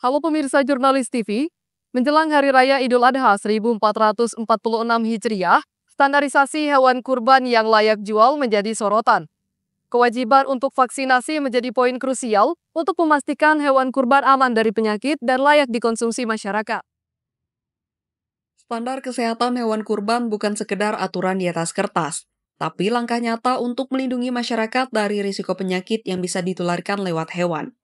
Halo pemirsa Jurnalis TV, menjelang Hari Raya Idul Adha 1446 Hijriah, standarisasi hewan kurban yang layak jual menjadi sorotan. Kewajiban untuk vaksinasi menjadi poin krusial untuk memastikan hewan kurban aman dari penyakit dan layak dikonsumsi masyarakat. Standar kesehatan hewan kurban bukan sekedar aturan di atas kertas, tapi langkah nyata untuk melindungi masyarakat dari risiko penyakit yang bisa ditularkan lewat hewan.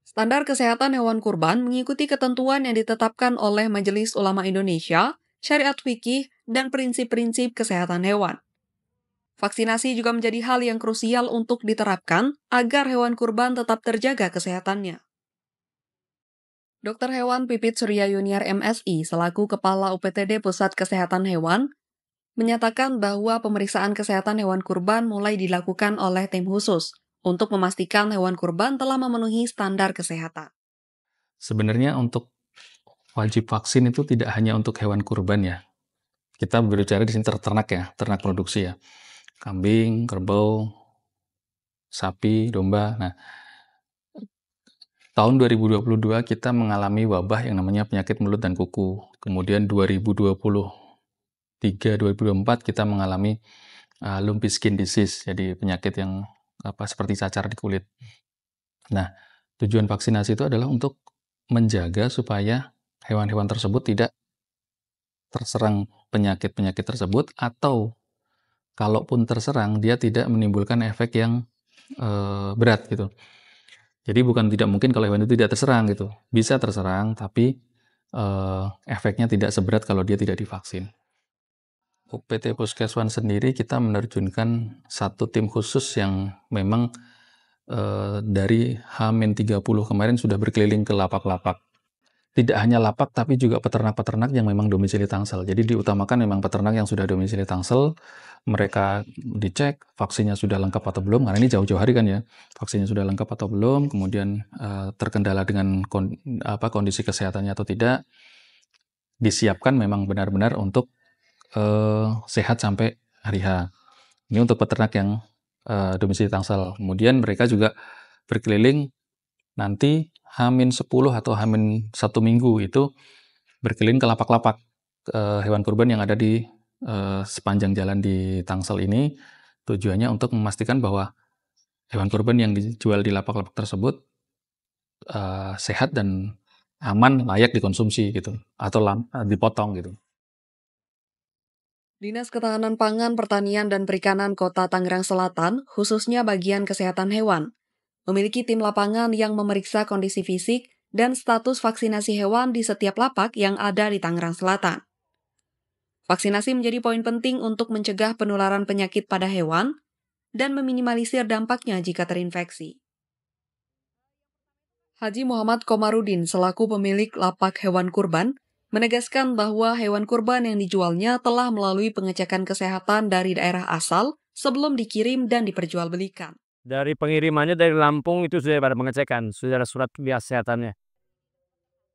Standar kesehatan hewan kurban mengikuti ketentuan yang ditetapkan oleh Majelis Ulama Indonesia, Syariat Fikih, dan prinsip-prinsip kesehatan hewan. Vaksinasi juga menjadi hal yang krusial untuk diterapkan agar hewan kurban tetap terjaga kesehatannya. Dr. Hewan Pipit Surya Yuniar MSI selaku Kepala UPTD Pusat Kesehatan Hewan menyatakan bahwa pemeriksaan kesehatan hewan kurban mulai dilakukan oleh tim khusus untuk memastikan hewan kurban telah memenuhi standar kesehatan. Sebenarnya untuk wajib vaksin itu tidak hanya untuk hewan kurban ya. Kita berbicara di sini ternak ya, ternak produksi ya. Kambing, kerbau, sapi, domba. Nah, tahun 2022 kita mengalami wabah yang namanya penyakit mulut dan kuku. Kemudian 2023-2024 kita mengalami lumpy skin disease, jadi penyakit yang seperti cacar di kulit. Nah, tujuan vaksinasi itu adalah untuk menjaga supaya hewan-hewan tersebut tidak terserang penyakit-penyakit tersebut, atau kalaupun terserang dia tidak menimbulkan efek yang berat gitu. Jadi bukan tidak mungkin kalau hewan itu tidak terserang gitu, bisa terserang tapi efeknya tidak seberat kalau dia tidak divaksin. UPT Puskeswan sendiri kita menerjunkan satu tim khusus yang memang dari H-30 kemarin sudah berkeliling ke lapak-lapak. Tidak hanya lapak tapi juga peternak-peternak yang memang domisili Tangsel. Jadi diutamakan memang peternak yang sudah domisili Tangsel, mereka dicek vaksinnya sudah lengkap atau belum, karena ini jauh-jauh hari kan ya, vaksinnya sudah lengkap atau belum, kemudian terkendala dengan kondisi kesehatannya atau tidak, disiapkan memang benar-benar untuk sehat sampai hari H. Ini untuk peternak yang domisili Tangsel. Kemudian mereka juga berkeliling nanti H-10 atau H-1 minggu itu berkeliling ke lapak-lapak hewan kurban yang ada di sepanjang jalan di Tangsel ini. Tujuannya untuk memastikan bahwa hewan kurban yang dijual di lapak-lapak tersebut sehat dan aman, layak dikonsumsi gitu, atau dipotong gitu. Dinas Ketahanan Pangan, Pertanian, dan Perikanan Kota Tangerang Selatan, khususnya bagian kesehatan hewan, memiliki tim lapangan yang memeriksa kondisi fisik dan status vaksinasi hewan di setiap lapak yang ada di Tangerang Selatan. Vaksinasi menjadi poin penting untuk mencegah penularan penyakit pada hewan dan meminimalisir dampaknya jika terinfeksi. Haji Muhammad Komarudin selaku pemilik lapak hewan kurban menegaskan bahwa hewan kurban yang dijualnya telah melalui pengecekan kesehatan dari daerah asal sebelum dikirim dan diperjualbelikan. Dari pengirimannya dari Lampung itu sudah pada pengecekan, sudah ada surat kesehatannya.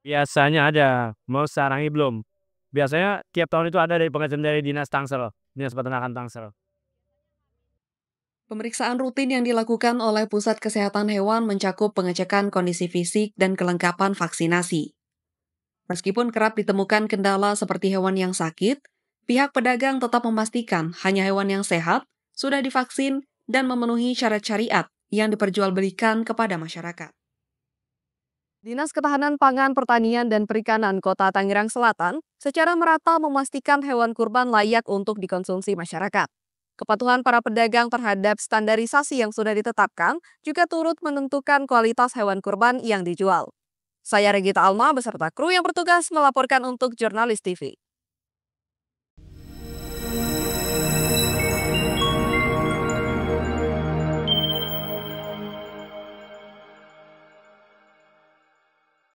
Biasanya ada, mau sekarang ini belum. Biasanya tiap tahun itu ada dari pengecekan dari Dinas Tangsel, Dinas Peternakan Tangsel. Pemeriksaan rutin yang dilakukan oleh Pusat Kesehatan Hewan mencakup pengecekan kondisi fisik dan kelengkapan vaksinasi. Meskipun kerap ditemukan kendala seperti hewan yang sakit, pihak pedagang tetap memastikan hanya hewan yang sehat, sudah divaksin, dan memenuhi syarat syariat yang diperjualbelikan kepada masyarakat. Dinas Ketahanan Pangan, Pertanian, dan Perikanan Kota Tangerang Selatan secara merata memastikan hewan kurban layak untuk dikonsumsi masyarakat. Kepatuhan para pedagang terhadap standarisasi yang sudah ditetapkan juga turut menentukan kualitas hewan kurban yang dijual. Saya Regita Alma beserta kru yang bertugas melaporkan untuk Jurnalis TV.